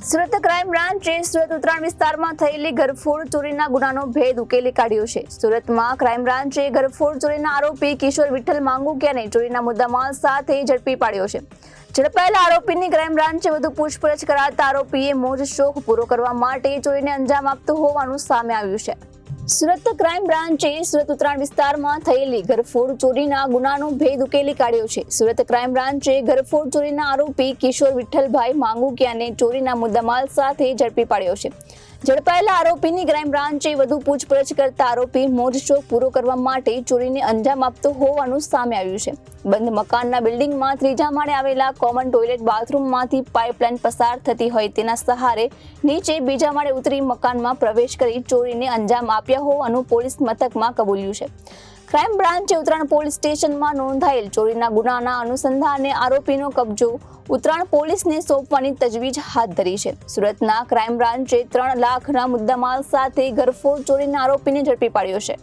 Surat crime બ્રાન્ચે Surat Uttarayan વિસ્તારમાં થયેલી ઘરફોડ ચોરીના ગુનાનો ભેદ ઉકેલી કાઢ્યો છે। સુરતમાં ક્રાઇમ બ્રાન્ચે ઘરફોડ ચોરીના આરોપી કિશોર વિઠ્ઠલ માંગુકિયાને ચોરીના મુદ્દામાલ સાથે ઝડપી પાડ્યો છે। ઝડપાયેલા આરોપીની ક્રાઇમ બ્રાન્ચે વધુ પૂછપરછ કરાતા આરોપીએ મોજ શોખ પૂરો કરવા માટે ચોરીને અંજામ આપતો હોવાનું સામે આવ્યું છે। સુરત ક્રાઇમ બ્રાન્ચે સુરત ઉત્તરાયણ વિસ્તારમાં થયેલી ઘરફોડ ચોરીના ગુનાનો ભેદ ઉકેલી કાઢ્યો છે। સુરત ક્રાઇમ બ્રાન્ચે ઘરફોડ ચોરીના આરોપી કિશોર વિઠ્ઠલભાઈ માંગુકિયાને ચોરીના મુદ્દામાલ સાથે ઝડપી પાડ્યો છે। ઝડપાયેલા આરોપીની ક્રાઇમ બ્રાન્ચે વધુ પૂછપરછ કરતા આરોપી મોજ શોખ પૂરો કરવા માટે ચોરીને અંજામ આપતો હોવાનું સામે આવ્યું છે। બંધ મકાનના બિલ્ડિંગમાં ત્રીજા માળે આવેલા કોમન ટોયલેટ બાથરૂમમાંથી પાઇપલાઇન પસાર થતી હોય તેના સહારે નીચે બીજા માળે ઉતરી મકાનમાં પ્રવેશ કરી ચોરીને અંજામ આપ્યા હોવાનું પોલીસ મથકમાં કબૂલ્યું છે। ક્રાઇમ બ્રાન્ચે ઉત્તરાયણ પોલીસ સ્ટેશનમાં નોંધાયેલ ચોરીના ગુનાના અનુસંધાને આરોપીનો કબજો ઉત્તરાયણ પોલીસને સોંપવાની તજવીજ હાથ ધરી છે। સુરતના ક્રાઇમ બ્રાન્ચે 3 લાખના મુદ્દામાલ સાથે ઘરફોડ ચોરીના આરોપીને ઝડપી પાડ્યો છે।